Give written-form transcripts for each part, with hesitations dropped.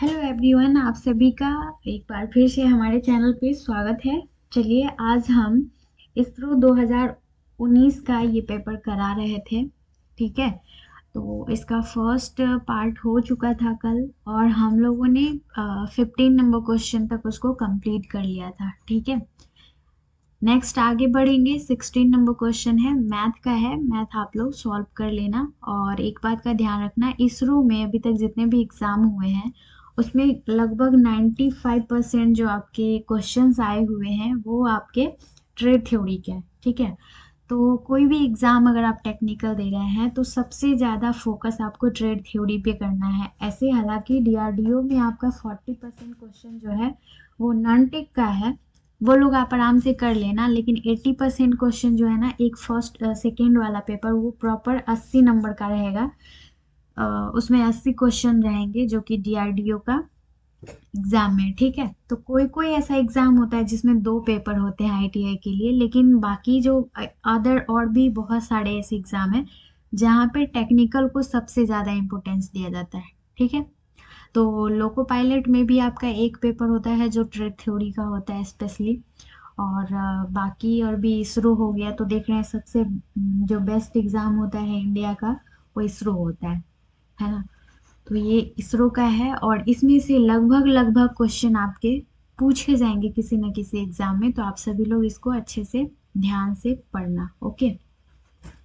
Hello everyone, आप सभी का एक बार फिर से हमारे चैनल पे स्वागत है। चलिए आज हम इसरो 2019 का ये पेपर करा रहे थे। ठीक है, तो इसका फर्स्ट पार्ट हो चुका था कल और हम लोगों ने 15 नंबर क्वेश्चन तक उसको कंप्लीट कर लिया था। ठीक है, नेक्स्ट आगे बढ़ेंगे। 16 नंबर क्वेश्चन है, मैथ का है। मैथ आप लोग सॉल्व कर लेना। और एक बात का ध्यान रखना, इसरो में अभी तक जितने भी एग्जाम हुए हैं उसमें लगभग 95% जो आपके क्वेश्चंस आए हुए हैं वो आपके ट्रेड थ्योरी के हैं। ठीक है, तो कोई भी एग्जाम अगर आप टेक्निकल दे रहे हैं तो सबसे ज़्यादा फोकस आपको ट्रेड थ्योरी पे करना है। ऐसे हालांकि डीआरडीओ में आपका 40% क्वेश्चन जो है वो नॉन टिक का है, वो लोग आप आराम से कर लेना। लेकिन 80% क्वेश्चन जो है ना, एक फर्स्ट सेकेंड वाला पेपर वो प्रॉपर 80 नंबर का रहेगा। उसमें 80 क्वेश्चन रहेंगे जो कि डीआरडीओ का एग्जाम में। ठीक है, तो कोई कोई ऐसा एग्जाम होता है जिसमें 2 पेपर होते हैं आईटीआई के लिए, लेकिन बाकी जो अदर और भी बहुत सारे ऐसे एग्जाम है जहाँ पे टेक्निकल को सबसे ज्यादा इम्पोर्टेंस दिया जाता है। ठीक है, तो लोको पायलट में भी आपका एक पेपर होता है जो ट्रेड थ्योरी का होता है स्पेशली। और बाकी और भी इसरो हो गया, तो देख रहे हैं सबसे जो बेस्ट एग्जाम होता है इंडिया का वो इसरो होता है ना। तो ये इसरो का है और इसमें से लगभग लगभग क्वेश्चन आपके पूछे जाएंगे किसी न किसी एग्जाम में, तो आप सभी लोग इसको अच्छे से ध्यान से पढ़ना। ओके,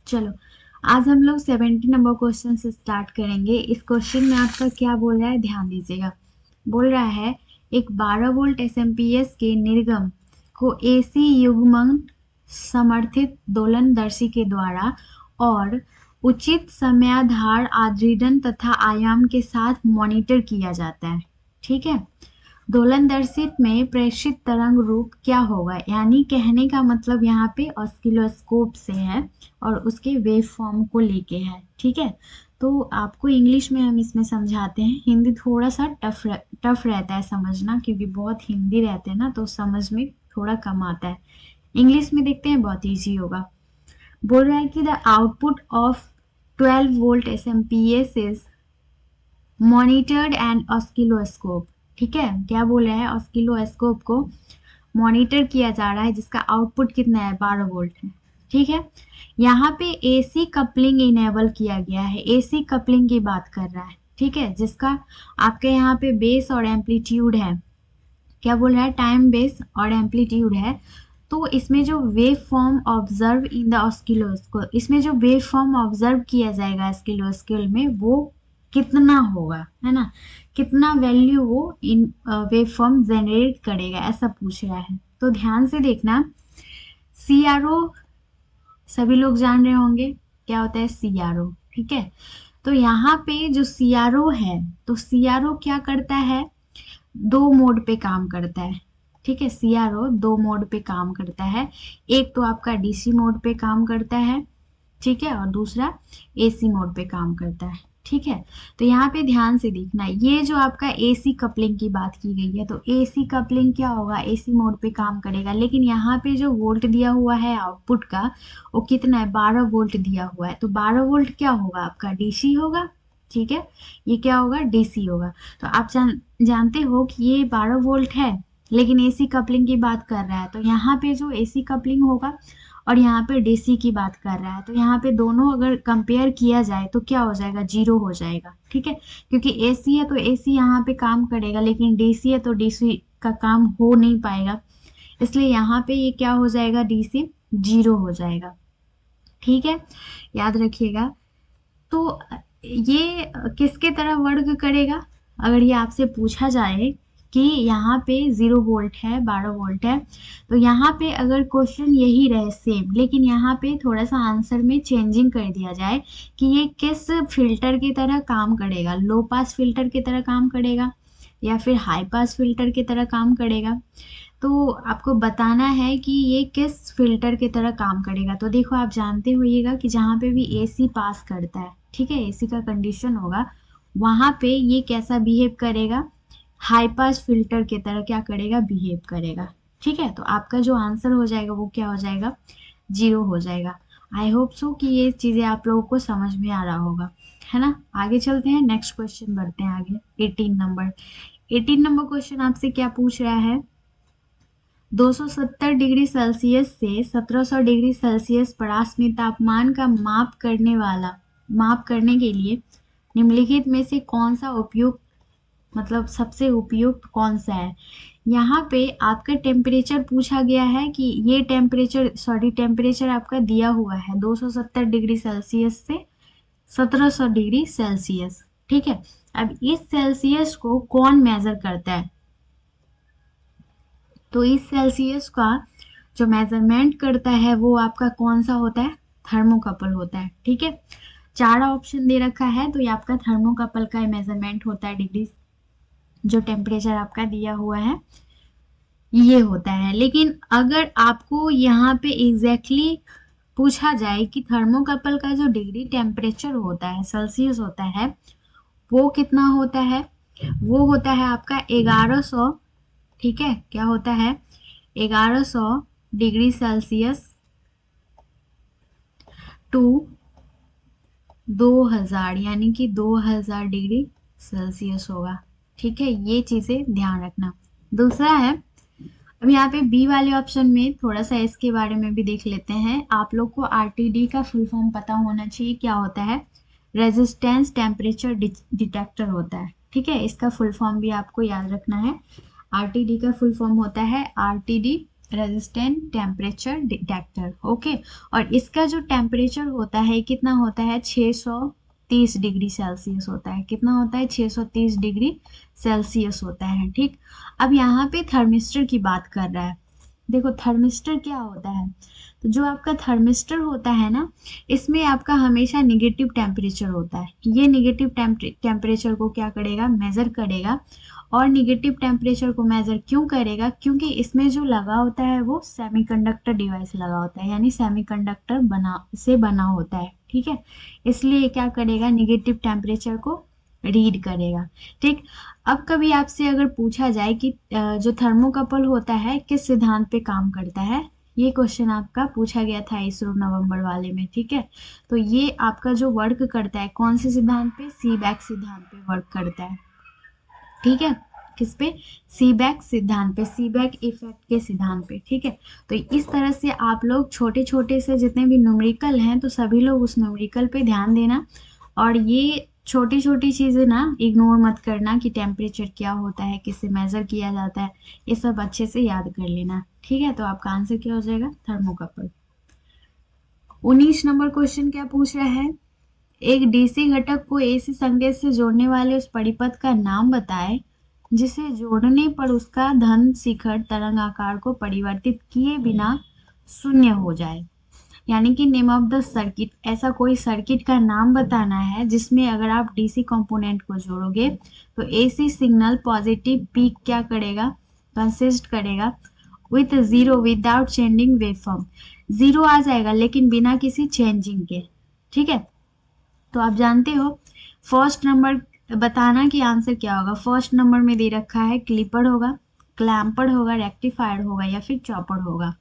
चलो आज हम लोग 70 नंबर क्वेश्चन से स्टार्ट करेंगे। इस क्वेश्चन में आपका क्या बोल रहा है, ध्यान दीजिएगा। बोल रहा है एक 12 वोल्ट एसएमपीएस के निर्गम को एसी युग्मन समर्थित दोलनदर्शी के द्वारा और उचित समयाधार आद्रीदन तथा आयाम के साथ मॉनिटर किया जाता है। ठीक है, दोलनदर्शी में प्रेषित तरंग रूप क्या होगा, यानी कहने का मतलब यहाँ पे ऑस्किलोस्कोप से है और उसके वेव फॉर्म को लेके है। ठीक है, तो आपको इंग्लिश में हम इसमें समझाते हैं। हिंदी थोड़ा सा टफ रहता है समझना, क्योंकि बहुत हिंदी रहते हैं ना, तो समझ में थोड़ा कम आता है। इंग्लिश में देखते हैं, बहुत इजी होगा। बोल रहा है कि the output of 12 volt SMPS is monitored and oscilloscope. ठीक है, क्या बोल रहा है, ऑस्किलोस्कोप को मॉनिटर किया जा रहा है जिसका आउटपुट कितना है, 12 वोल्ट है। ठीक है, यहाँ पे एसी कपलिंग इनेबल किया गया है। एसी कपलिंग की बात कर रहा है। ठीक है, जिसका आपके यहाँ पे बेस और एम्पलीट्यूड है। क्या बोल रहा है, टाइम बेस और एम्पलीट्यूड है। तो इसमें जो wave form observe in the oscilloscope, इसमें जो वेव फॉर्म ऑब्जर्व किया जाएगा ऑस्किलोस्कोप में वो कितना होगा, है ना, कितना वैल्यू वो इन वेव फॉर्म जनरेट करेगा, ऐसा पूछ रहा है। तो ध्यान से देखना। सीआरओ सभी लोग जान रहे होंगे क्या होता है, सीआरओ। ठीक है, तो यहाँ पे जो सीआरओ है, तो सीआरओ क्या करता है, 2 मोड पे काम करता है। ठीक है, सीआरओ 2 मोड पे काम करता है। एक तो आपका डीसी मोड पे काम करता है, ठीक है, और दूसरा एसी मोड पे काम करता है। ठीक है, तो यहाँ पे ध्यान से देखना, ये जो आपका एसी कपलिंग की बात की गई है, तो एसी कपलिंग क्या होगा, एसी मोड पे काम करेगा। लेकिन यहाँ पे जो वोल्ट दिया हुआ है आउटपुट का वो कितना है, 12 वोल्ट दिया हुआ है। तो 12 वोल्ट क्या होगा, आपका डीसी होगा। ठीक है, ये क्या होगा, डीसी होगा। तो आप जानते हो कि ये 12 वोल्ट है, लेकिन एसी कपलिंग की बात कर रहा है। तो यहाँ पे जो एसी कपलिंग होगा और यहाँ पे डीसी की बात कर रहा है, तो यहाँ पे दोनों अगर कंपेयर किया जाए तो क्या हो जाएगा, 0 हो जाएगा। ठीक है, क्योंकि एसी है तो एसी यहाँ पे काम करेगा, लेकिन डीसी है तो डीसी का काम हो नहीं पाएगा, इसलिए यहाँ पे ये क्या हो जाएगा, डीसी 0 हो जाएगा। ठीक है, याद रखिएगा। तो ये किसके तरह वर्क करेगा, अगर ये आपसे पूछा जाए कि यहाँ पे 0 वोल्ट है, 12 वोल्ट है, तो यहाँ पे अगर क्वेश्चन यही रहे सेम, लेकिन यहाँ पे थोड़ा सा आंसर में चेंजिंग कर दिया जाए कि ये किस फिल्टर की तरह काम करेगा, लो पास फिल्टर की तरह काम करेगा या फिर हाई पास फिल्टर की तरह काम करेगा, तो आपको बताना है कि ये किस फिल्टर की तरह काम करेगा। तो देखो, आप जानते होइएगा कि जहाँ पे भी एसी पास करता है, ठीक है, एसी का कंडीशन होगा, वहां पे ये कैसा बिहेव करेगा, हाई पास फिल्टर की तरह क्या करेगा, बिहेव करेगा। ठीक है, तो आपका जो आंसर हो जाएगा वो क्या हो जाएगा, 0 हो जाएगा। आई होप सो कि ये चीजें आप लोगों को समझ में आ रहा होगा। है ना। आगे चलते हैं, नेक्स्ट क्वेश्चन बढ़ते हैं आगे। 18 नंबर क्वेश्चन आपसे क्या पूछ रहा है, 270 डिग्री सेल्सियस से 1700 डिग्री सेल्सियस परास में तापमान का माप करने के लिए निम्नलिखित में से कौन सा उपयुक्त, मतलब सबसे उपयुक्त कौन सा है। यहाँ पे आपका टेम्परेचर पूछा गया है कि ये टेम्परेचर आपका दिया हुआ है 270 डिग्री सेल्सियस से 1700 डिग्री सेल्सियस। ठीक है, अब इस सेल्सियस को कौन मेजर करता है, तो इस सेल्सियस का जो मेजरमेंट करता है वो आपका कौन सा होता है, थर्मोकपल होता है। ठीक है, 4 ऑप्शन दे रखा है, तो ये आपका थर्मोकपल का मेजरमेंट होता है, डिग्री जो टेम्परेचर आपका दिया हुआ है ये होता है। लेकिन अगर आपको यहाँ पे एग्जैक्टली पूछा जाए कि थर्मोकपल का जो डिग्री टेम्परेचर होता है, सेल्सियस होता है, वो कितना होता है, वो होता है आपका 1100। ठीक है, क्या होता है, 1100 डिग्री सेल्सियस टू 2000, यानी कि 2000 डिग्री सेल्सियस होगा। ठीक है, ये चीजें ध्यान रखना। दूसरा है, अब यहाँ पे बी वाले ऑप्शन में थोड़ा सा इसके बारे में भी देख लेते हैं। आप लोग को आरटीडी का फुल फॉर्म पता होना चाहिए, क्या होता है, रेजिस्टेंस टेम्परेचर डिटेक्टर होता है। ठीक है, इसका फुल फॉर्म भी आपको याद रखना है। आरटीडी का फुल फॉर्म होता है RTD, resistant temperature detector. Okay, और इसका जो टेम्परेचर होता है कितना होता है, 630 डिग्री सेल्सियस होता है। कितना होता है, 630 डिग्री सेल्सियस होता है। ठीक, अब यहाँ पे थर्मिस्टर की बात कर रहा है। देखो थर्मिस्टर क्या होता है, तो जो आपका थर्मिस्टर होता है ना, इसमें आपका हमेशा निगेटिव टेम्परेचर होता है। ये निगेटिव टेम्परेचर को क्या करेगा, मेजर करेगा। और निगेटिव टेम्परेचर को मेजर क्यों करेगा, क्योंकि इसमें जो लगा होता है वो सेमीकंडक्टर डिवाइस लगा होता है, यानी सेमीकंडक्टर बना होता है। ठीक है, इसलिए क्या करेगा, निगेटिव टेम्परेचर को रीड करेगा। ठीक, अब कभी आपसे अगर पूछा जाए कि जो थर्मोकपल होता है किस सिद्धांत पे काम करता है, ये क्वेश्चन आपका पूछा गया था इसरो नवंबर वाले में। ठीक है, तो ये आपका जो वर्क करता है कौन से सिद्धांत पे, सीबैक सिद्धांत पे वर्क करता है। ठीक है, किस पे, सीबैक सिद्धांत पे, सीबैक इफेक्ट के सिद्धांत पे। ठीक है, तो इस तरह से आप लोग छोटे छोटे से जितने भी न्यूमेरिकल हैं तो सभी लोग उस न्यूमेरिकल पे ध्यान देना, और ये छोटी छोटी चीजें ना इग्नोर मत करना कि टेम्परेचर क्या होता है, किससे मेजर किया जाता है, ये सब अच्छे से याद कर लेना। ठीक है, तो आपका आंसर क्या हो जाएगा, थर्मोकपल। 19 नंबर क्वेश्चन क्या पूछ रहा है, एक डीसी घटक को एसी संकेत से जोड़ने वाले उस परिपथ का नाम बताएं जिसे जोड़ने पर उसका धन शिखर तरंग आकार को परिवर्तित किए बिना शून्य हो जाए। यानी कि नेम ऑफ द सर्किट, ऐसा कोई सर्किट का नाम बताना है जिसमें अगर आप डीसी कंपोनेंट को जोड़ोगे तो एसी सिग्नल पॉजिटिव पीक क्या करेगा, कंसिस्ट करेगा with zero, without changing waveform. Zero आ जाएगा लेकिन बिना किसी चेंजिंग के। ठीक है, तो आप जानते हो फर्स्ट नंबर बताना कि आंसर क्या होगा। फर्स्ट नंबर में दे रखा है क्लिपर होगा, क्लैम्पर होगा, रेक्टिफायर होगा या फिर चॉपर होगा,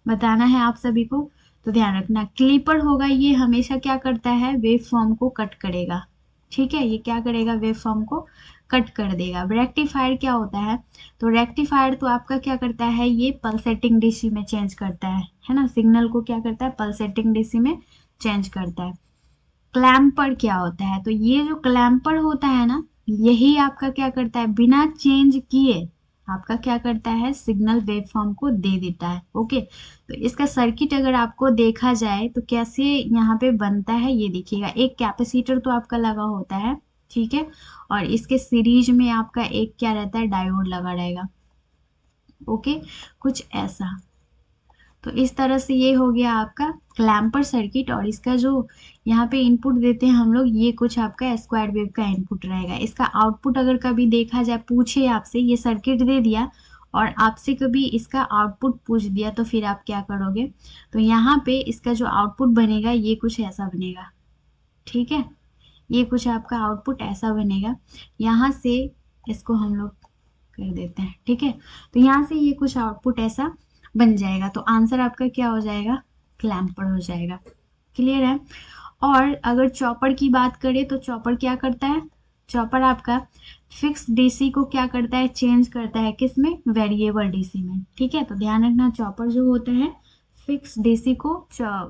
बताना है आप सभी को। तो ध्यान रखना, क्लिपर होगा ये हमेशा क्या करता है, वेव फॉर्म को कट करेगा। ठीक है, ये क्या करेगा, वेव फॉर्म को कट कर देगा। रेक्टिफायर क्या होता है, तो रेक्टिफायर तो आपका क्या करता है, ये पल्सेटिंग डीसी में चेंज करता है ना, सिग्नल को क्या करता है, पल्सेटिंग डीसी में चेंज करता है। क्लैम्पर क्या होता है, तो ये जो क्लैम्पर होता है ना, यही आपका क्या करता है, बिना चेंज किए आपका क्या करता है, सिग्नल वेव फॉर्म को दे देता है। ओके, तो इसका सर्किट अगर आपको देखा जाए तो कैसे यहाँ पे बनता है ये देखिएगा। एक कैपेसिटर तो आपका लगा होता है, ठीक है, और इसके सीरीज में आपका एक क्या रहता है, डायोड लगा रहेगा। ओके, कुछ ऐसा। तो इस तरह से ये हो गया आपका क्लैम्पर सर्किट, और इसका जो यहाँ पे इनपुट देते हैं हम लोग, ये कुछ आपका स्क्वायर वेव का इनपुट रहेगा। इसका आउटपुट अगर कभी देखा जाए, पूछे आपसे, ये सर्किट दे दिया और आपसे कभी इसका आउटपुट पूछ दिया तो फिर आप क्या करोगे, तो यहाँ पे इसका जो आउटपुट बनेगा ये कुछ ऐसा बनेगा। ठीक है, ये कुछ आपका आउटपुट ऐसा बनेगा। यहाँ से इसको हम लोग कर देते हैं। ठीक है, तो यहाँ से ये कुछ आउटपुट ऐसा बन जाएगा, तो आंसर आपका क्या हो जाएगा, क्लैम्पर हो जाएगा। क्लियर है। और अगर चॉपर की बात करें तो चॉपर क्या करता है, चॉपर आपका फिक्स डीसी को क्या करता है, चेंज करता है किसमें, वेरिएबल डीसी में। ठीक है, तो ध्यान रखना चॉपर जो होता है फिक्स डीसी को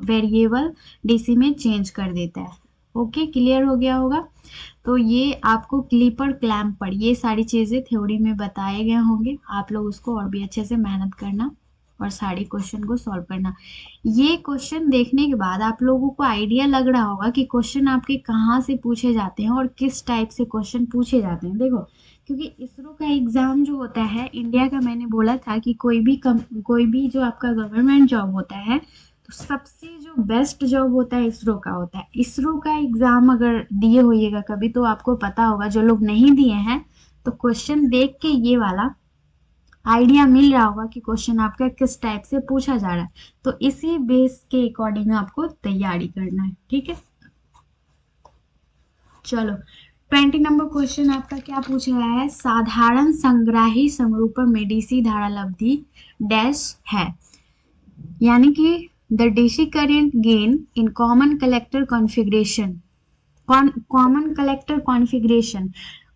वेरिएबल डीसी में चेंज कर देता है। ओके, क्लियर हो गया होगा। तो ये आपको क्लिपर क्लैम्पर ये सारी चीजें थ्योरी में बताए गए होंगे, आप लोग उसको और भी अच्छे से मेहनत करना और सारे क्वेश्चन को सॉल्व करना। ये क्वेश्चन देखने के बाद आप लोगों को आइडिया लग रहा होगा कि क्वेश्चन आपके कहाँ से पूछे जाते हैं और किस टाइप से क्वेश्चन पूछे जाते हैं। देखो, क्योंकि इसरो का एग्जाम जो होता है इंडिया का, मैंने बोला था कि कोई भी जो आपका गवर्नमेंट जॉब होता है तो सबसे जो बेस्ट जॉब होता है इसरो का होता है। इसरो का एग्जाम अगर दिए होइएगा कभी तो आपको पता होगा, जो लोग नहीं दिए हैं तो क्वेश्चन देख के ये वाला आइडिया मिल रहा होगा कि क्वेश्चन आपका किस टाइप से पूछा जा रहा है। तो इसी बेस के अकॉर्डिंग आपको तैयारी करना है। ठीक है, चलो 20 नंबर क्वेश्चन आपका क्या पूछा है, साधारण संग्राही समरूपण में डीसी धारा लब्धि डैश है, यानी कि the DC current gain in common collector configuration, common collector configuration,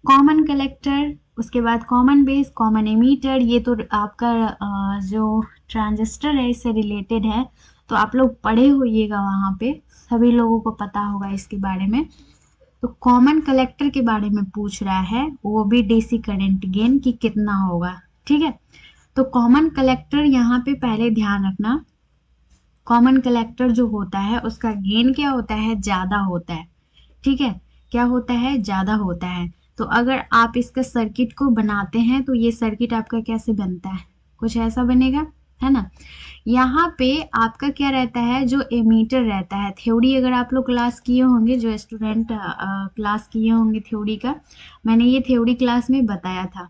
common collector, उसके बाद कॉमन बेस, कॉमन एमीटर, ये तो आपका जो ट्रांजिस्टर है इससे रिलेटेड है, तो आप लोग पढ़े होइएगा, वहां पे सभी लोगों को पता होगा इसके बारे में। तो कॉमन कलेक्टर के बारे में पूछ रहा है, वो भी डीसी करंट गेन की कितना होगा। ठीक है, तो कॉमन कलेक्टर यहाँ पे पहले ध्यान रखना, कॉमन कलेक्टर जो होता है उसका गेन क्या होता है, ज्यादा होता है। ठीक है, क्या होता है, ज्यादा होता है। तो अगर आप इसका सर्किट को बनाते हैं तो ये सर्किट आपका कैसे बनता है, कुछ ऐसा बनेगा, है ना। यहाँ पे आपका क्या रहता है, जो एमीटर रहता है, थ्योरी अगर आप लोग क्लास किए होंगे, जो स्टूडेंट क्लास किए होंगे थ्योरी का, मैंने ये थ्योरी क्लास में बताया था।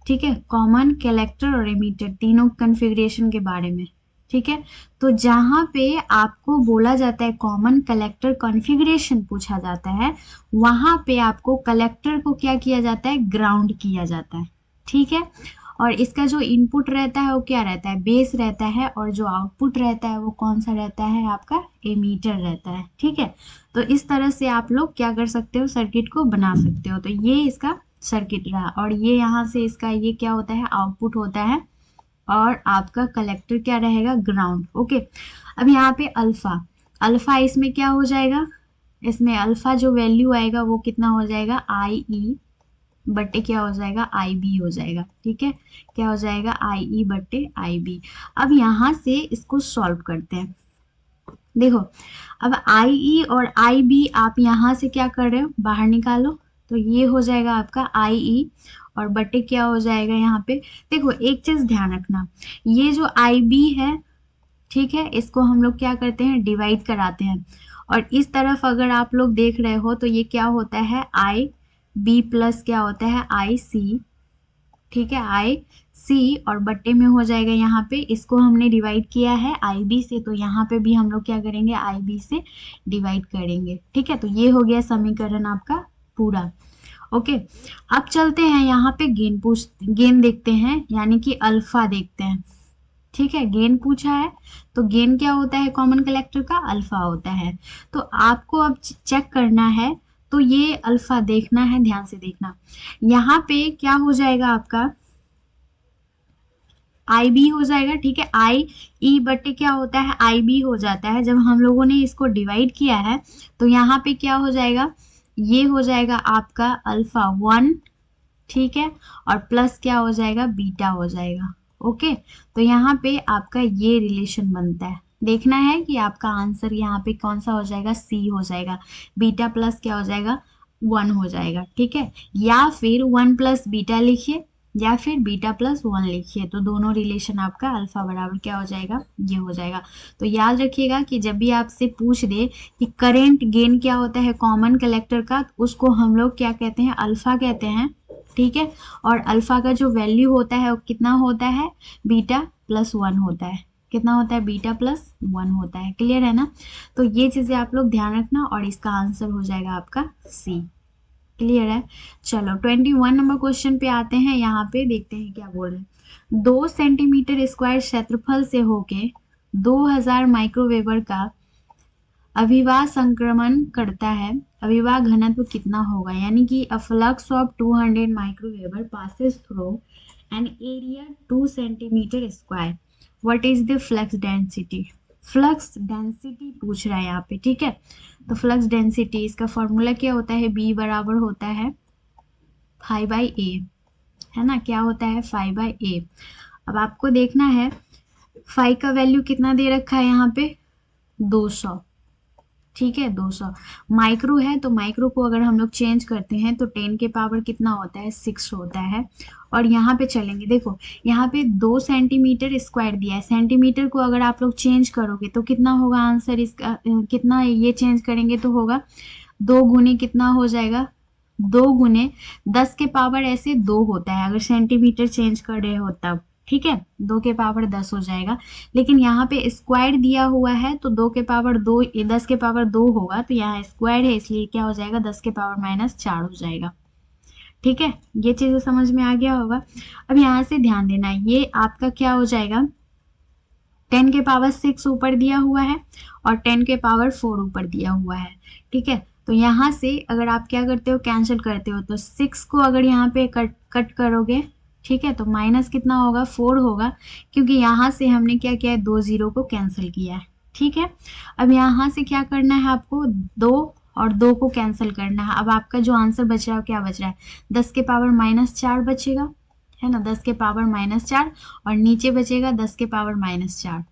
ठीक है, कॉमन कलेक्टर और एमीटर तीनों कन्फिग्रेशन के बारे में। ठीक है, तो जहां पे आपको बोला जाता है कॉमन कलेक्टर कॉन्फ़िगरेशन पूछा जाता है, वहां पे आपको कलेक्टर को क्या किया जाता है, ग्राउंड किया जाता है। ठीक है, और इसका जो इनपुट रहता है वो क्या रहता है, बेस रहता है, और जो आउटपुट रहता है वो कौन सा रहता है, आपका एमीटर रहता है। ठीक है, तो इस तरह से आप लोग क्या कर सकते हो, सर्किट को बना सकते हो। तो ये इसका सर्किट रहा, और ये यहाँ से इसका ये क्या होता है, आउटपुट होता है, और आपका कलेक्टर क्या रहेगा, ग्राउंड। ओके, अब यहाँ पे अल्फा, अल्फा इसमें क्या हो जाएगा, इसमें अल्फा जो वैल्यू आएगा वो कितना हो जाएगा, आई ई बट्टे क्या हो जाएगा, आई बी हो जाएगा। ठीक है, क्या हो जाएगा, आई ई बट्टे आई बी। अब यहाँ से इसको सॉल्व करते हैं। देखो, अब आई ई और आई बी आप यहाँ से क्या कर रहे हो, बाहर निकालो, तो ये हो जाएगा आपका आई ई, और बटे क्या हो जाएगा यहाँ पे। देखो, एक चीज ध्यान रखना, ये जो आई बी है, ठीक है, इसको हम लोग क्या करते हैं, डिवाइड कराते हैं, और इस तरफ अगर आप लोग देख रहे हो तो ये क्या होता है, आई बी प्लस क्या होता है, आई सी। ठीक है, आई सी, और बट्टे में हो जाएगा यहाँ पे, इसको हमने डिवाइड किया है आई बी से, तो यहाँ पे भी हम लोग क्या करेंगे, आई बी से डिवाइड करेंगे। ठीक है, तो ये हो गया समीकरण आपका पूरा। ओके, अब चलते हैं यहाँ पे गेन देखते हैं, यानी कि अल्फा देखते हैं। ठीक है, गेन पूछा है, तो गेन क्या होता है, कॉमन कलेक्टर का अल्फा होता है। तो आपको अब चेक करना है, तो ये अल्फा देखना है, ध्यान से देखना। यहाँ पे क्या हो जाएगा आपका, आई बी हो जाएगा। ठीक है, आई ई बटे क्या होता है, आई बी हो जाता है। जब हम लोगों ने इसको डिवाइड किया है तो यहाँ पे क्या हो जाएगा, ये हो जाएगा आपका अल्फा 1। ठीक है, और प्लस क्या हो जाएगा, बीटा हो जाएगा। ओके, तो यहाँ पे आपका ये रिलेशन बनता है, देखना है कि आपका आंसर यहाँ पे कौन सा हो जाएगा, सी हो जाएगा, बीटा प्लस क्या हो जाएगा, 1 हो जाएगा। ठीक है, या फिर 1 प्लस बीटा लिखिए, या फिर बीटा प्लस 1 लिखिए, तो दोनों रिलेशन आपका अल्फा बराबर क्या हो जाएगा, ये हो जाएगा। तो याद रखिएगा कि जब भी आपसे पूछ दे कि करेंट गेन क्या होता है कॉमन कलेक्टर का, उसको हम लोग क्या कहते हैं, अल्फा कहते हैं। ठीक है, और अल्फा का जो वैल्यू होता है वो कितना होता है, बीटा प्लस 1 होता है। कितना होता है, बीटा प्लस 1 होता है। क्लियर है ना, तो ये चीजें आप लोग ध्यान रखना, और इसका आंसर हो जाएगा आपका सी। क्लियर है, चलो 21 नंबर क्वेश्चन पे आते हैं। यहाँ पे देखते हैं क्या बोल रहे हैं, 2 सेंटीमीटर स्क्वायर क्षेत्रफल से होके 2000 माइक्रोवेबर का अभिवाह संक्रमण करता है, अभिवाह घनत्व कितना होगा, यानी कि a flux of 200 microweber passes through an area 2 centimetre square, what is the flux density. Flux density पूछ रहा है यहाँ पे, ठीक है। तो फ्लक्स डेंसिटी इसका फॉर्मूला क्या होता है, बी बराबर होता है 5/a, है ना, क्या होता है 5/a। अब आपको देखना है फाई का वैल्यू कितना दे रखा है यहाँ पे 200, ठीक है 200। माइक्रो है तो माइक्रो को अगर हम लोग चेंज करते हैं तो 10 के पावर कितना होता है 6 होता है। और यहाँ पे चलेंगे, देखो यहाँ पे 2 सेंटीमीटर स्क्वायर दिया है, सेंटीमीटर को अगर आप लोग चेंज करोगे तो कितना होगा आंसर इसका, कितना ये चेंज करेंगे तो होगा 2 गुने कितना हो जाएगा, 2 गुने 10 के पावर ऐसे 2 होता है अगर सेंटीमीटर चेंज कर रहे हो तब, ठीक है 2 के पावर 10 हो जाएगा। लेकिन यहाँ पे स्क्वायर दिया हुआ है तो 2 के पावर 2, 10 के पावर 2 होगा, तो यहाँ स्क्वायर है इसलिए क्या हो जाएगा 10 के पावर -4 हो जाएगा, ठीक है। ये चीज़ समझ में आ गया होगा। अब यहाँ से ध्यान देना, ये आपका क्या हो जाएगा 10 के पावर 6 ऊपर दिया हुआ है और 10 के पावर 4 ऊपर दिया हुआ है, ठीक है। तो यहाँ से अगर आप क्या करते हो कैंसिल करते हो तो 6 को अगर यहाँ पे कट करोगे, ठीक है, तो माइनस कितना होगा 4 होगा, क्योंकि यहाँ से हमने क्या किया है 2 जीरो को कैंसिल किया है, ठीक है। अब यहाँ से क्या करना है आपको 2 और 2 को कैंसिल करना है। अब आपका जो आंसर बच रहा है क्या बच रहा है 10 के पावर -4 बचेगा, है ना, 10 के पावर -4 और नीचे बचेगा 10 के पावर -4,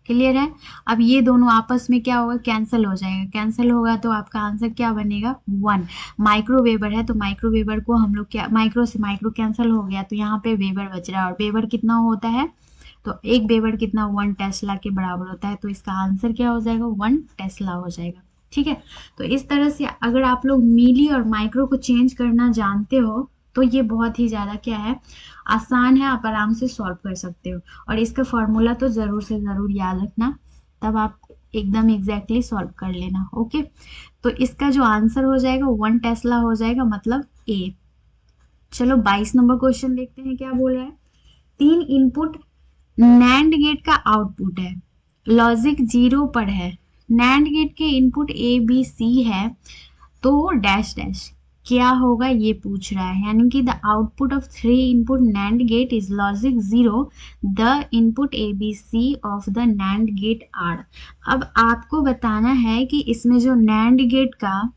क्लियर है। अब ये दोनों आपस में क्या होगा कैंसिल हो जाएगा, कैंसिल होगा तो आपका आंसर क्या बनेगा 1। माइक्रोवेबर है तो माइक्रोवेबर को हम लोग क्या, माइक्रो से माइक्रो कैंसिल हो गया तो यहाँ पे वेबर बच रहा है, और वेबर कितना होता है तो एक वेबर कितना 1 टेस्ला के बराबर होता है, तो इसका आंसर क्या हो जाएगा 1 टेस्ला हो जाएगा, ठीक है। तो इस तरह से अगर आप लोग मिली और माइक्रो को चेंज करना जानते हो तो ये बहुत ही ज़्यादा क्या है आसान है, आप आराम से सॉल्व कर सकते हो। और इसका फॉर्मूला तो ज़रूर से ज़रूर याद रखना, तब आप एकदम एग्जैक्टली सॉल्व कर लेना, ओके। तो इसका जो आंसर हो जाएगा 1 टेस्ला हो जाएगा, मतलब ए। चलो 22 नंबर क्वेश्चन देखते हैं क्या बोल रहा है। 3 इनपुट नैंड गेट का आउटपुट है, लॉजिक 0 पर है, नैंड गेट के इनपुट ए बी सी है, तो डैश डैश क्या होगा ये पूछ रहा है, यानी कि the output of 3 input NAND gate is logic 0, the input A B C of the NAND gate are. अब आपको बताना है कि इसमें जो नैंड गेट का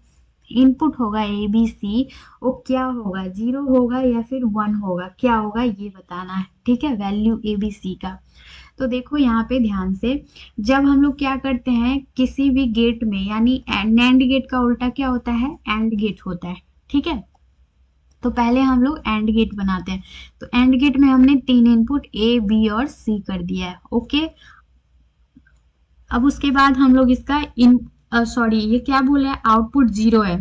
इनपुट होगा ए बी सी वो क्या होगा, 0 होगा या फिर 1 होगा, क्या होगा ये बताना है, ठीक है, वैल्यू ए बी सी का। तो देखो यहाँ पे ध्यान से, जब हम लोग क्या करते हैं किसी भी गेट में, यानी नैंड गेट का उल्टा क्या होता है एंड गेट होता है, ठीक है। तो पहले हम लोग एंड गेट बनाते हैं, तो एंड गेट में हमने 3 इनपुट ए बी और सी कर दिया है, ओके। अब उसके बाद हम लोग इसका सॉरी ये क्या बोला है आउटपुट 0 है,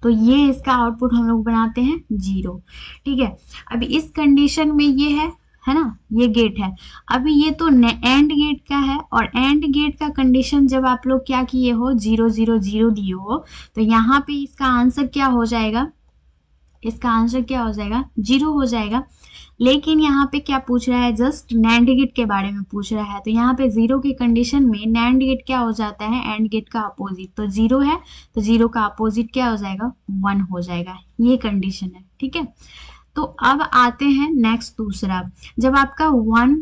तो ये इसका आउटपुट हम लोग बनाते हैं 0, ठीक है। अभी इस कंडीशन में ये है ना, ये गेट है। अभी ये तो एंड गेट का है, और एंड गेट का कंडीशन जब आप लोग क्या किए हो 0 0 0 दिए हो, तो यहाँ पे इसका आंसर क्या हो जाएगा, इसका आंसर क्या हो जाएगा 0 हो जाएगा। लेकिन यहाँ पे क्या पूछ रहा है जस्ट नैंड गेट के बारे में पूछ रहा है, तो यहाँ पे 0 की कंडीशन में नैंड गेट क्या हो जाता है एंड गेट का अपोजिट, तो 0 है तो 0 का अपोजिट क्या हो जाएगा 1 हो जाएगा, ये कंडीशन है, ठीक है। तो अब आते हैं नेक्स्ट दूसरा, जब आपका 1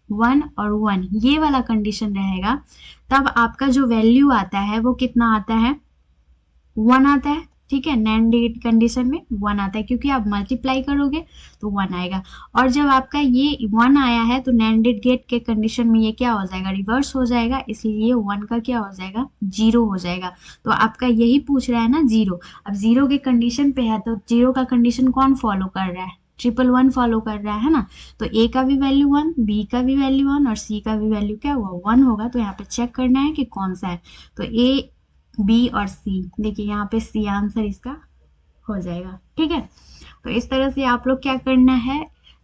1 और 1 ये वाला कंडीशन रहेगा, तब आपका जो वैल्यू आता है वो कितना आता है 1 आता है, ठीक है। नैंड गेट कंडीशन में 1 आता है, क्योंकि आप मल्टीप्लाई करोगे तो 1 आएगा। और जब आपका ये 1 आया है तो नैंड गेट के कंडीशन में ये क्या हो जाएगा रिवर्स हो जाएगा, इसलिए 1 का क्या हो जाएगा 0 हो जाएगा। तो आपका यही पूछ रहा है ना 0, अब 0 के कंडीशन पे है तो 0 का कंडीशन कौन फॉलो कर रहा है 111 फॉलो कर रहा है ना, तो ए का भी वैल्यू 1, बी का भी वैल्यू 1 और सी का भी वैल्यू क्या हुआ 1 होगा। तो यहाँ पे चेक करना है कि कौन सा है, तो ए बी और सी, देखिए यहाँ पे सी आंसर इसका हो जाएगा, ठीक है। तो इस तरह से आप लोग क्या करना है,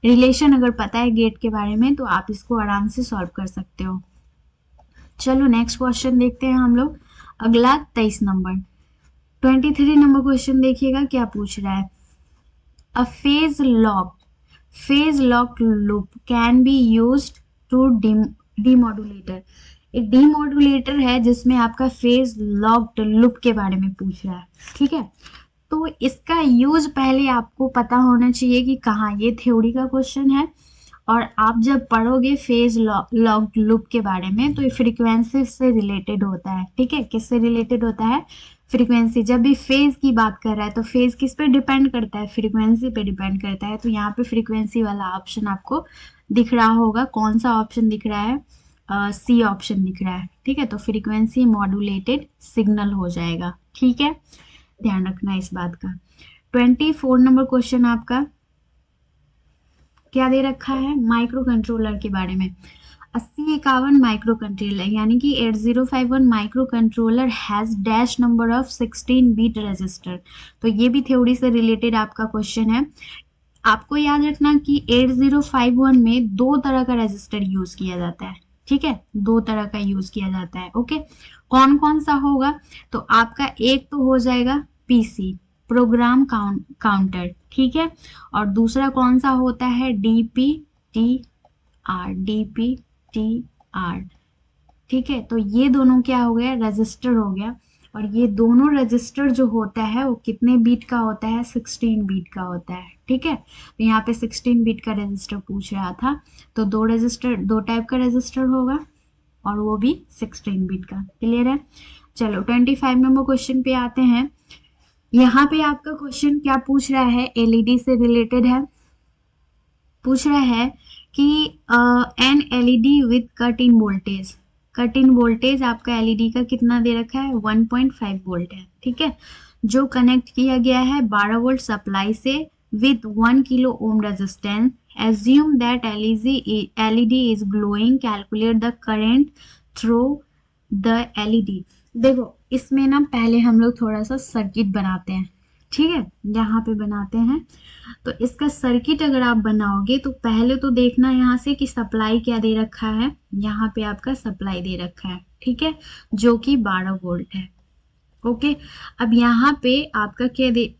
रिलेशन अगर पता है गेट के बारे में तो आप इसको आराम से सॉल्व कर सकते हो। चलो नेक्स्ट क्वेश्चन देखते हैं हम लोग, अगला 23 नंबर। 23 नंबर क्वेश्चन देखिएगा क्या पूछ रहा है, a phase lock loop can be used to demodulator, एक डीमोडुलेटर है जिसमें आपका फेज लॉक्ड लूप के बारे में पूछ रहा है, ठीक है। तो इसका यूज पहले आपको पता होना चाहिए कि कहाँ, ये थ्योरी का क्वेश्चन है। और आप जब पढ़ोगे फेज लॉक्ड लूप के बारे में तो ये फ्रीक्वेंसी से रिलेटेड होता है, ठीक है। किससे रिलेटेड होता है? फ्रीक्वेंसी। जब भी फेज की बात कर रहा है तो फेज किस पे डिपेंड करता है? फ्रीक्वेंसी पे डिपेंड करता है। तो यहाँ पे फ्रीक्वेंसी वाला ऑप्शन आपको दिख रहा होगा। कौन सा ऑप्शन दिख रहा है? सी ऑप्शन दिख रहा है, ठीक है। तो फ्रीक्वेंसी मॉड्यूलेटेड सिग्नल हो जाएगा, ठीक है। ध्यान रखना इस बात का। 24 नंबर क्वेश्चन आपका क्या दे रखा है? माइक्रो कंट्रोलर के बारे में। 8051 माइक्रो कंट्रोलर यानी कि 8051 micro controller has dash number of 16 bit register. तो ये भी थ्योरी से रिलेटेड आपका क्वेश्चन है। आपको याद रखना कि 8051 में दो तरह का रजिस्टर यूज किया जाता है, ठीक है। दो तरह का यूज किया जाता है, ओके। कौन कौन सा होगा? तो आपका एक तो हो जाएगा पीसी, प्रोग्राम काउंटर, ठीक है। और दूसरा कौन सा होता है? डीपीटीआर, डीपीटीआर, ठीक है। तो ये दोनों क्या हो गया? रजिस्टर हो गया। और ये दोनों रजिस्टर जो होता है वो कितने बीट का होता है? 16 बीट का होता है, ठीक है। तो यहाँ पे 16 बीट का रजिस्टर पूछ रहा था। तो दो रजिस्टर, दो टाइप का रजिस्टर होगा और वो भी 16 बीट का। क्लियर है? चलो 25 नंबर क्वेश्चन पे आते हैं। यहाँ पे आपका क्वेश्चन क्या पूछ रहा है? एलईडी से रिलेटेड है। पूछ रहा है कि an LED with cut in voltage, cut in voltage आपका एलईडी का कितना दे रखा है? 1.5 वोल्ट है, ठीक है। जो कनेक्ट किया गया है 12 वोल्ट सप्लाई से with 1 kilo ohm resistance. Assume that LED is glowing, calculate the current through the LED. देखो इसमें ना पहले हम लोग थोड़ा सा सर्किट बनाते हैं, ठीक है। यहाँ पे बनाते हैं। तो इसका सर्किट अगर आप बनाओगे तो पहले तो देखना यहाँ से कि सप्लाई क्या दे रखा है। यहाँ पे आपका सप्लाई दे रखा है, ठीक है, जो कि 12 वोल्ट है, ओके। अब यहाँ पे आपका क्या दे,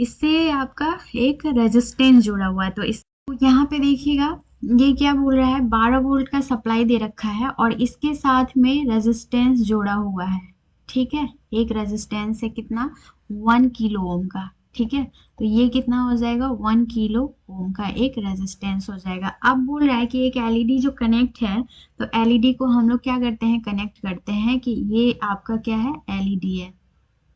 इससे आपका एक रेजिस्टेंस जुड़ा हुआ है। तो इस यहाँ पे देखिएगा ये क्या बोल रहा है? 12 वोल्ट का सप्लाई दे रखा है और इसके साथ में रेजिस्टेंस जोड़ा हुआ है, ठीक है। एक रेजिस्टेंस है कितना? 1 किलो ओम का, ठीक है। तो ये कितना हो जाएगा? 1 किलो ओम का एक रेजिस्टेंस हो जाएगा। अब बोल रहा है कि एक एलईडी जो कनेक्ट है, तो एलईडी को हम लोग क्या करते हैं? कनेक्ट करते हैं कि ये आपका क्या है? एलईडी है,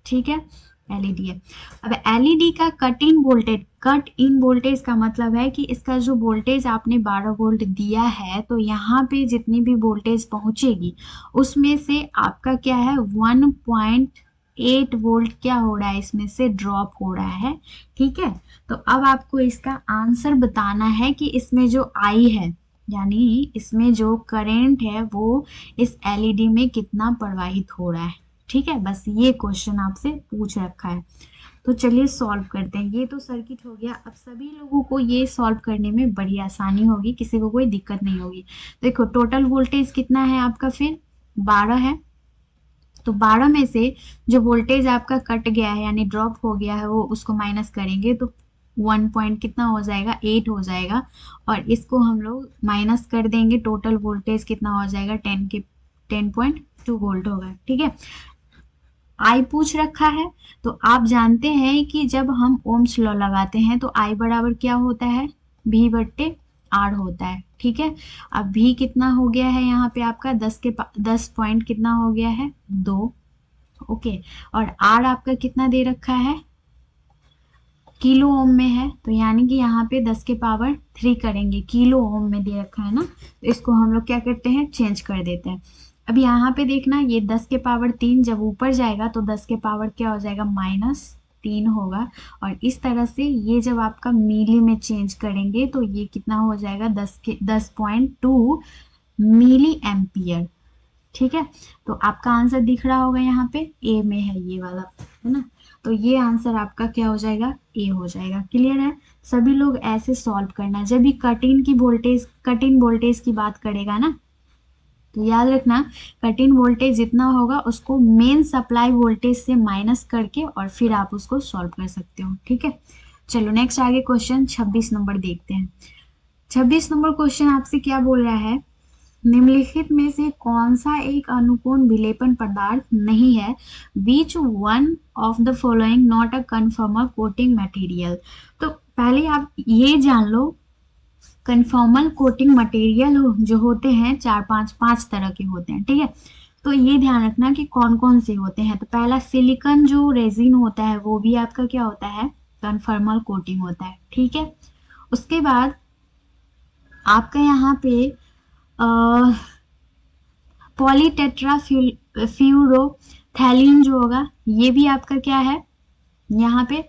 ठीक है, एलईडी है। अब एलईडी का cut in voltage, cut in voltage का मतलब है कि इसका जो वोल्टेज आपने 12 वोल्ट दिया है तो यहाँ पे जितनी भी वोल्टेज पहुंचेगी उसमें से आपका क्या है? 1.8 वोल्ट क्या हो रहा है? इसमें से ड्रॉप हो रहा है, ठीक है। तो अब आपको इसका आंसर बताना है कि इसमें जो आई है यानी इसमें जो करंट है वो इस एलईडी में कितना प्रवाहित हो रहा है, ठीक है। बस ये क्वेश्चन आपसे पूछ रखा है। तो चलिए सॉल्व करते हैं। ये तो सर्किट हो गया। अब सभी लोगों को ये सॉल्व करने में बड़ी आसानी होगी, किसी को कोई दिक्कत नहीं होगी। देखो टोटल वोल्टेज कितना है आपका? फिर 12 है। तो 12 में से जो वोल्टेज आपका कट गया है यानी ड्रॉप हो गया है वो उसको माइनस करेंगे तो 1 पॉइंट कितना हो जाएगा? 8 हो जाएगा। और इसको हम लोग माइनस कर देंगे, टोटल वोल्टेज कितना हो जाएगा? 10.2 वोल्ट होगा, ठीक है। आई पूछ रखा है। तो आप जानते हैं कि जब हम ओम्स लॉ लगाते हैं तो आई बराबर क्या होता है? भी बट्टे आर होता है, ठीक है। अब भी कितना हो गया है यहाँ पे आपका? 10 पॉइंट कितना हो गया है? 2, ओके। और आर आपका कितना दे रखा है? किलो ओम में है। तो यानी कि यहाँ पे 10 के पावर 3 करेंगे, किलो ओम में दे रखा है ना। तो इसको हम लोग क्या करते हैं? चेंज कर देते हैं। अब यहाँ पे देखना ये 10 के पावर 3 जब ऊपर जाएगा तो 10 के पावर क्या हो जाएगा? -3 होगा। और इस तरह से ये जब आपका मिली में चेंज करेंगे तो ये कितना हो जाएगा? 10.2 मिली एम्पियर, ठीक है। तो आपका आंसर दिख रहा होगा यहाँ पे ए में है ये वाला, है ना। तो ये आंसर आपका क्या हो जाएगा? ए हो जाएगा। क्लियर है? सभी लोग ऐसे सॉल्व करना। जब भी कट इन वोल्टेज की बात करेगा ना तो याद रखना कट इन वोल्टेज जितना होगा उसको मेन सप्लाई वोल्टेज से माइनस करके और फिर आप उसको सॉल्व कर सकते हो, ठीक है। चलो नेक्स्ट आगे क्वेश्चन 26 नंबर देखते हैं। 26 नंबर क्वेश्चन आपसे क्या बोल रहा है? निम्नलिखित में से कौन सा एक अनुपूर्ण विलेपन पदार्थ नहीं है? Which one of the following not a conformal coating material? तो पहले आप ये जान लो, कन्फर्मल कोटिंग मटेरियल जो होते हैं पांच तरह के होते हैं, ठीक है। तो ये ध्यान रखना कि कौन कौन से होते हैं। तो पहला सिलिकॉन जो रेजिन होता है वो भी आपका क्या होता है? कन्फर्मल कोटिंग होता है, ठीक है। उसके बाद आपका यहाँ पे पॉलीटेट्राफ्यूरोथैलीन जो होगा ये भी आपका क्या है यहाँ पे?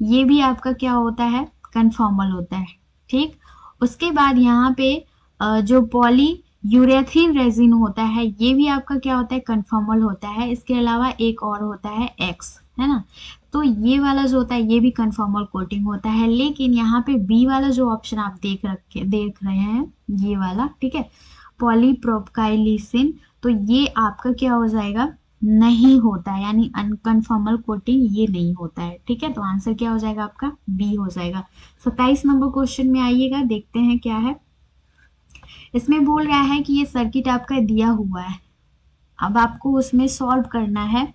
ये भी आपका क्या होता है? कन्फर्मल होता है, ठीक। उसके बाद यहाँ पे जो पॉली यूरेथीन रेजिन होता है ये भी आपका क्या होता है? कन्फर्मल होता है। इसके अलावा एक और होता है एक्स, है ना। तो ये वाला जो होता है ये भी कन्फर्मल कोटिंग होता है। लेकिन यहाँ पे बी वाला जो ऑप्शन आप देख रहे हैं ये वाला, ठीक है, पॉलीप्रोपकाइलिसिन, तो ये आपका क्या हो जाएगा? नहीं होता है, यानी अनकन्फर्मल कोटिंग ये नहीं होता है, ठीक है। तो आंसर क्या हो जाएगा आपका? बी हो जाएगा। 27 नंबर क्वेश्चन में आइएगा, देखते हैं क्या है। इसमें बोल रहा है कि ये सर्किट आपका दिया हुआ है, अब आपको उसमें सॉल्व करना है।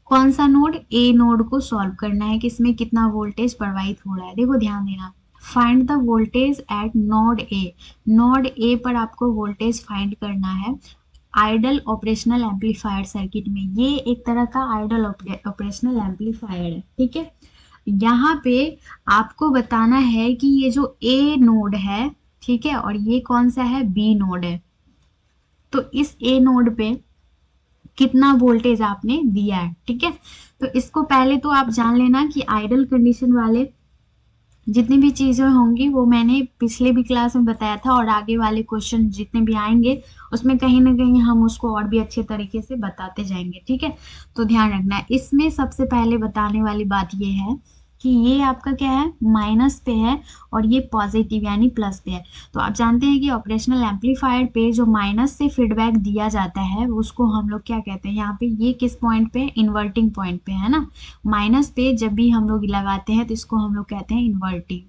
कौन सा नोड? ए नोड को सॉल्व करना है कि इसमें कितना वोल्टेज प्रवाहित हो रहा है। देखो ध्यान देना, find the voltage at node A. Node A पर आपको वोल्टेज फाइंड करना है आइडल ऑपरेशनल एम्पलीफायर सर्किट में। ये एक तरह का आइडल ऑपरेशनल एम्पलीफायर है, ठीक है। यहाँ पे आपको बताना है कि ये जो ए नोड है, ठीक है, और ये कौन सा है? बी नोड है। तो इस ए नोड पे कितना वोल्टेज आपने दिया है, ठीक है। तो इसको पहले तो आप जान लेना कि आइडल कंडीशन वाले जितनी भी चीजें होंगी वो मैंने पिछले भी क्लास में बताया था, और आगे वाले क्वेश्चन जितने भी आएंगे उसमें कहीं ना कहीं हम उसको और भी अच्छे तरीके से बताते जाएंगे, ठीक है। तो ध्यान रखना, इसमें सबसे पहले बताने वाली बात ये है कि ये आपका क्या है? माइनस पे है और ये पॉजिटिव यानी प्लस पे है। तो आप जानते हैं कि ऑपरेशनल एम्पलीफायर पे जो माइनस से फीडबैक दिया जाता है उसको हम लोग क्या कहते हैं? यहाँ पे ये किस पॉइंट पे? इन्वर्टिंग पॉइंट पे, है ना। माइनस पे जब भी हम लोग लगाते हैं तो इसको हम लोग कहते हैं इन्वर्टिंग।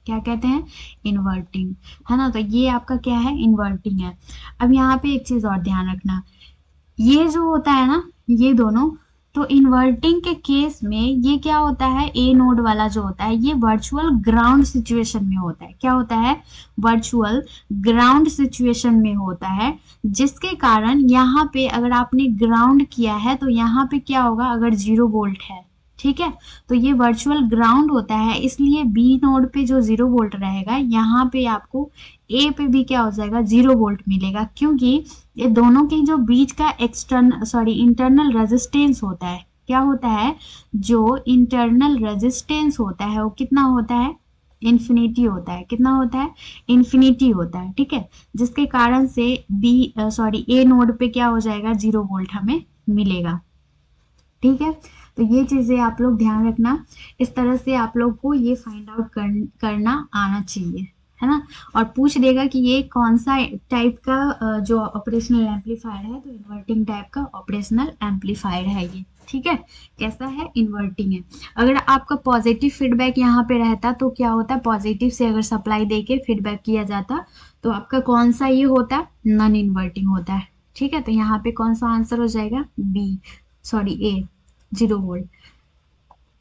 क्या कहते हैं? इन्वर्टिंग, है ना। तो ये आपका क्या है? इन्वर्टिंग है। अब यहाँ पे एक चीज और ध्यान रखना, ये जो होता है ना, ये दोनों, तो इन्वर्टिंग के केस में ये क्या होता है? ए नोड वाला जो होता है ये वर्चुअल ग्राउंड सिचुएशन में होता है। क्या होता है? वर्चुअल ग्राउंड सिचुएशन में होता है, जिसके कारण यहाँ पे अगर आपने ग्राउंड किया है तो यहाँ पे क्या होगा? अगर 0 वोल्ट है, ठीक है, तो ये वर्चुअल ग्राउंड होता है, इसलिए बी नोड पे जो 0 वोल्ट रहेगा यहाँ पे आपको ए पे भी क्या हो जाएगा? 0 वोल्ट मिलेगा, क्योंकि ये दोनों के जो बीच का इंटरनल रेजिस्टेंस होता है। क्या होता है? जो इंटरनल रेजिस्टेंस होता है वो कितना होता है? इन्फिनिटी होता है। कितना होता है? इन्फिनिटी होता है, ठीक है। जिसके कारण से ए नोड पे क्या हो जाएगा? 0 वोल्ट हमें मिलेगा, ठीक है। तो ये चीजें आप लोग ध्यान रखना, इस तरह से आप लोग को ये फाइंड आउट करना आना चाहिए, है ना। और पूछ देगा कि ये कौन सा टाइप का जो ऑपरेशनल एम्पलीफायर है, तो इन्वर्टिंग टाइप का ऑपरेशनल एम्पलीफायर है ये, ठीक है। कैसा है? इन्वर्टिंग है। अगर आपका पॉजिटिव फीडबैक यहाँ पे रहता तो क्या होता? पॉजिटिव से अगर सप्लाई देके फीडबैक किया जाता तो आपका कौन सा ये होता? नॉन इन्वर्टिंग होता है, ठीक है। तो यहाँ पे कौन सा आंसर हो जाएगा? ए, 0 वोल्ट।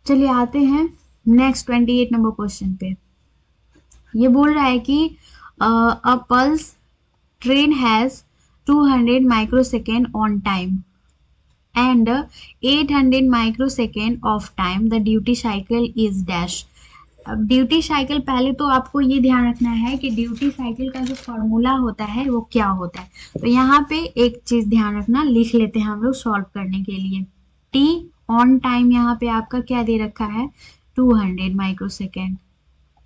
चलिए आते हैं नेक्स्ट 28 नंबर क्वेश्चन पे। ये बोल रहा है कि अ pulse train has 200 microsecond on time and 800 microsecond of time, the duty cycle is dash. अब ड्यूटी साइकिल, पहले तो आपको ये ध्यान रखना है कि ड्यूटी साइकिल का जो फॉर्मूला होता है वो क्या होता है। तो यहाँ पे एक चीज ध्यान रखना, लिख लेते हैं हम लोग सॉल्व करने के लिए। टी ऑन टाइम यहाँ पे आपका क्या दे रखा है? 200 माइक्रोसेकेंड,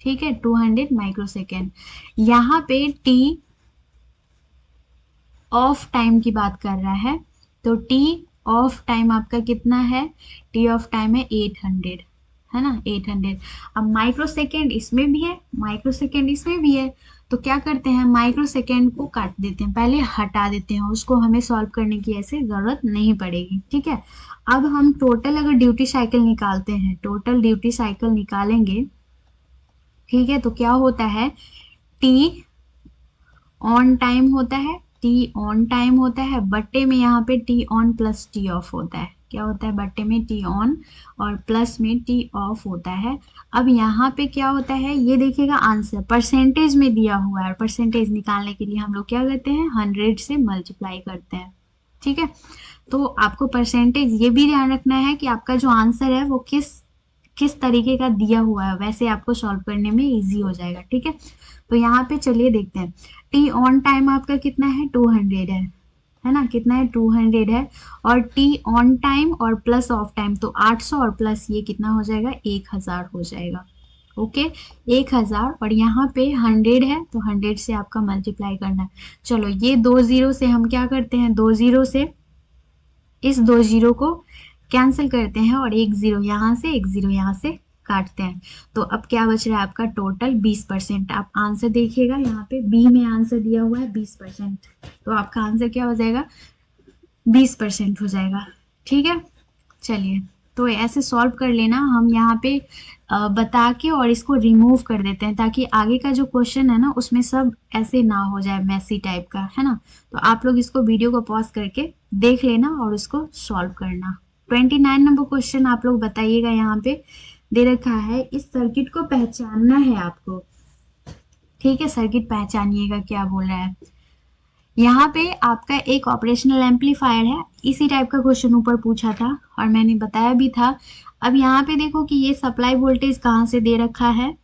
ठीक है, 200 माइक्रोसेकेंड। यहाँ पे टी ऑफ टाइम की बात कर रहा है, तो टी ऑफ टाइम आपका कितना है? टी ऑफ टाइम है 800, है ना, 800। अब माइक्रोसेकेंड इसमें भी है, माइक्रोसेकेंड इसमें भी है, तो क्या करते हैं? माइक्रोसेकेंड को काट देते हैं, पहले हटा देते हैं उसको, हमें सॉल्व करने की ऐसे जरूरत नहीं पड़ेगी, ठीक है। अब हम टोटल अगर ड्यूटी साइकिल निकालते हैं, टोटल ड्यूटी साइकिल निकालेंगे, ठीक है, तो क्या होता है? टी ऑन टाइम होता है, टी ऑन टाइम होता है, बट्टे में यहाँ पे T on plus T of होता है। क्या होता है? बट्टे में टी ऑन और प्लस में टी ऑफ होता है। अब यहाँ पे क्या होता है, ये देखिएगा आंसर परसेंटेज में दिया हुआ है, और परसेंटेज निकालने के लिए हम लोग क्या करते हैं, 100 से मल्टीप्लाई करते हैं। ठीक है, तो आपको परसेंटेज ये भी ध्यान रखना है कि आपका जो आंसर है वो किस किस तरीके का दिया हुआ है, वैसे आपको सॉल्व करने में इजी हो जाएगा। ठीक है, तो यहाँ पे चलिए देखते हैं। टी ऑन टाइम आपका कितना है, 200 है ना, कितना है, 200 है। और टी ऑन टाइम और प्लस ऑफ टाइम तो 800 और प्लस ये कितना हो जाएगा, 1000 हो जाएगा। ओके, 1000 और यहाँ पे 100 है तो 100 से आपका मल्टीप्लाई करना है। चलो ये 2 जीरो से हम क्या करते हैं, 2 जीरो से इस 2 जीरो को कैंसिल करते हैं और 1 जीरो यहाँ से 1 जीरो यहाँ से काटते हैं। तो अब क्या बच रहा है आपका, टोटल 20%। आप आंसर देखिएगा, यहाँ पे बी में आंसर दिया हुआ है 20%, तो आपका आंसर क्या हो जाएगा, 20% हो जाएगा। ठीक है, चलिए तो ऐसे सॉल्व कर लेना। हम यहाँ पे बता के और इसको रिमूव कर देते हैं, ताकि आगे का जो क्वेश्चन है ना उसमें सब ऐसे ना हो जाए, मैसी टाइप का, है ना। तो आप लोग इसको वीडियो को पॉज करके देख लेना और उसको सॉल्व करना। 29 नंबर क्वेश्चन आप लोग बताइएगा, यहाँ पे दे रखा है, इस सर्किट को पहचानना है आपको। ठीक है, सर्किट पहचानिएगा क्या बोल रहा है। यहाँ पे आपका एक ऑपरेशनल एम्पलीफायर है, इसी टाइप का क्वेश्चन ऊपर पूछा था और मैंने बताया भी था। अब यहाँ पे देखो कि ये सप्लाई वोल्टेज कहाँ से दे रखा है,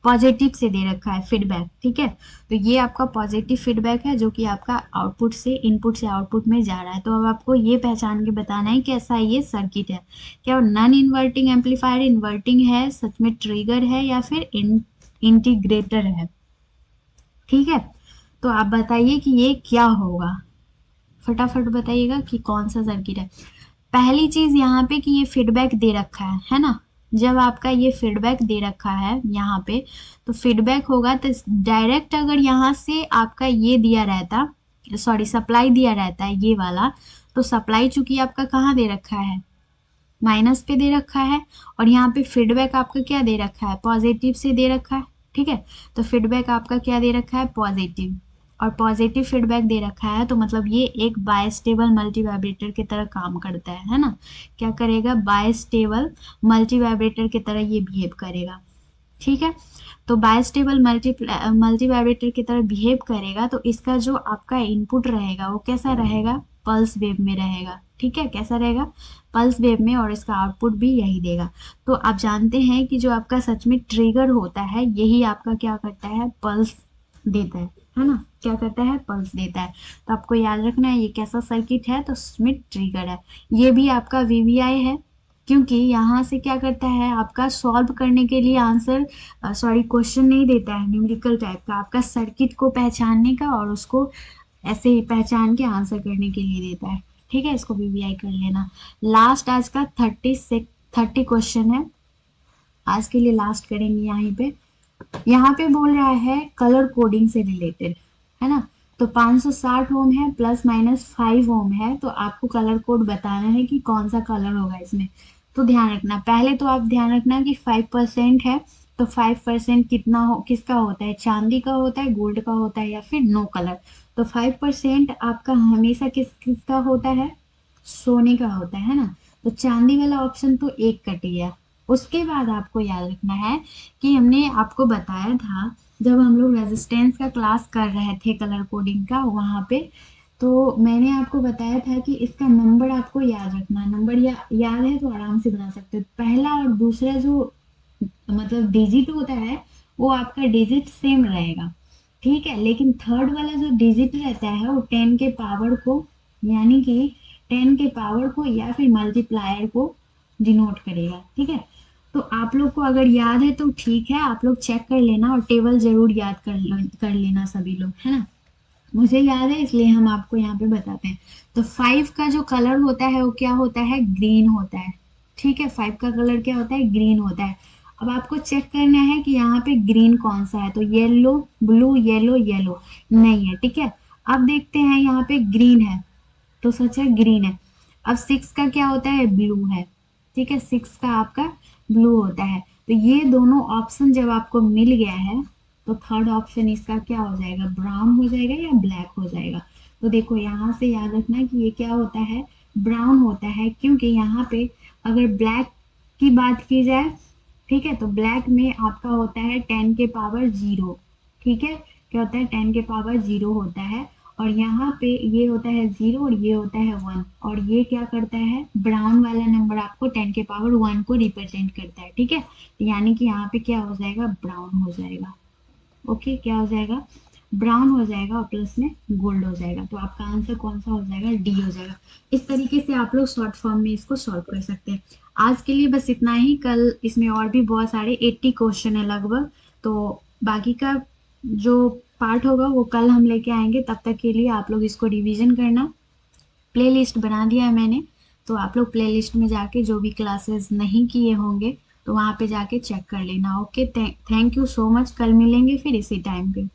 पॉजिटिव से दे रखा है, फीडबैक। ठीक है, तो ये आपका पॉजिटिव फीडबैक है जो कि आपका आउटपुट से इनपुट से आउटपुट में जा रहा है। तो अब आपको ये पहचान के बताना है कैसा ये सर्किट है, क्या नॉन इन्वर्टिंग एम्पलीफायर, इन्वर्टिंग है, सच में ट्रिगर है, या फिर इंटीग्रेटर है। ठीक है, तो आप बताइए कि ये क्या होगा, फटाफट बताइएगा कि कौन सा सर्किट है। पहली चीज यहाँ पे कि ये फीडबैक दे रखा है ना। जब आपका ये फीडबैक दे रखा है यहाँ पे, तो फीडबैक होगा तो डायरेक्ट अगर यहाँ से आपका ये दिया रहता, सॉरी सप्लाई दिया रहता है ये वाला, तो सप्लाई चूंकि आपका कहाँ दे रखा है, माइनस पे दे रखा है, और यहाँ पे फीडबैक आपका क्या दे रखा है, पॉजिटिव से दे रखा है। ठीक है, तो फीडबैक आपका क्या दे रखा है, पॉजिटिव, और पॉजिटिव फीडबैक दे रखा है, तो मतलब ये एक बायस्टेबल मल्टीवाइब्रेटर की तरह काम करता है ना। क्या करेगा, बायस्टेबल मल्टीवाइब्रेटर की तरह ये बिहेव करेगा। ठीक है, तो बायस्टेबल मल्टीवाइब्रेटर की तरह बिहेव करेगा, तो इसका जो आपका इनपुट रहेगा वो कैसा रहेगा, पल्स वेव में रहेगा। ठीक है, कैसा रहेगा, पल्स वेव में, और इसका आउटपुट भी यही देगा। तो आप जानते हैं कि जो आपका सच में ट्रिगर होता है यही आपका क्या करता है, पल्स देता है ना, क्या करता है, पल्स देता है। तो आपको याद रखना है ये कैसा सर्किट है, तो उसमें ट्रिगर है। ये भी आपका वीवीआई है, क्योंकि यहाँ से क्या करता है, आपका सॉल्व करने के लिए आंसर, सॉरी क्वेश्चन नहीं देता है न्यूमेरिकल टाइप का, आपका सर्किट को पहचानने का और उसको ऐसे ही पहचान के आंसर करने के लिए देता है। ठीक है, इसको वीवीआई कर लेना। लास्ट आज का 30 क्वेश्चन है, आज के लिए लास्ट करेंगे यहाँ पे। यहाँ पे बोल रहा है कलर कोडिंग से रिलेटेड, है ना। तो 560 ओम है, प्लस माइनस 5 ओम है, तो आपको कलर कोड बताना है कि कौन सा कलर होगा इसमें। तो ध्यान रखना, पहले तो आप ध्यान रखना कि 5% है, तो 5% कितना हो, किसका होता है, चांदी का होता है, गोल्ड का होता है, या फिर नो कलर। तो 5% आपका हमेशा किसका होता है, सोने का होता है ना। तो चांदी वाला ऑप्शन तो एक कट गया। उसके बाद आपको याद रखना है कि हमने आपको बताया था जब हम लोग रेजिस्टेंस का क्लास कर रहे थे कलर कोडिंग का वहां पे, तो मैंने आपको बताया था कि इसका नंबर आपको याद रखना। नंबर याद है तो आराम से बना सकते हो। पहला और दूसरा जो मतलब डिजिट होता है वो आपका डिजिट सेम रहेगा। ठीक है, लेकिन थर्ड वाला जो डिजिट रहता है वो 10 के पावर को, यानी कि 10 के पावर को या फिर मल्टीप्लायर को डिनोट करेगा। ठीक है, तो आप लोग को अगर याद है तो ठीक है, आप लोग चेक कर लेना और टेबल जरूर याद कर लेना सभी लोग, है ना। मुझे याद है इसलिए हम आपको यहाँ पे बताते हैं। तो 5 का जो कलर होता है वो क्या होता है, ग्रीन होता है। ठीक है, 5 का कलर क्या होता है, ग्रीन होता है। अब आपको चेक करना है कि यहाँ पे ग्रीन कौन सा है, तो येलो, ब्लू, येलो, येलो नहीं है। ठीक है, अब देखते हैं यहाँ पे ग्रीन है, तो सच है ग्रीन है। अब 6 का क्या होता है, ब्लू है। ठीक है, 6 का आपका ब्लू होता है। तो ये दोनों ऑप्शन जब आपको मिल गया है तो थर्ड ऑप्शन इसका क्या हो जाएगा, ब्राउन हो जाएगा या ब्लैक हो जाएगा। तो देखो यहाँ से याद रखना कि ये क्या होता है, ब्राउन होता है, क्योंकि यहाँ पे अगर ब्लैक की बात की जाए, ठीक है, तो ब्लैक में आपका होता है 10 के पावर 0, ठीक है, क्या होता है 10 के पावर 0 होता है, और यहाँ पे ये होता है 0 और ये होता है 1, और ये क्या करता है, ब्राउन वाला नंबर आपको 10 के पावर 1 को रिप्रेजेंट करता है, ठीक है, यानी कि यहाँ पे क्या हो जाएगा, ब्राउन हो जाएगा। ओके, क्या हो जाएगा, ब्राउन हो जाएगा और प्लस में गोल्ड हो जाएगा। तो आपका आंसर कौन सा हो जाएगा, डी हो जाएगा। इस तरीके से आप लोग शॉर्ट फॉर्म में इसको सॉल्व कर सकते हैं। आज के लिए बस इतना ही, कल इसमें और भी बहुत सारे 80 क्वेश्चन है लगभग, तो बाकी का जो पार्ट होगा वो कल हम लेके आएंगे। तब तक के लिए आप लोग इसको रिवीजन करना। प्लेलिस्ट बना दिया है मैंने, तो आप लोग प्लेलिस्ट में जाके जो भी क्लासेस नहीं किए होंगे तो वहाँ पे जाके चेक कर लेना। Okay, thank you so much, कल मिलेंगे फिर इसी टाइम पे।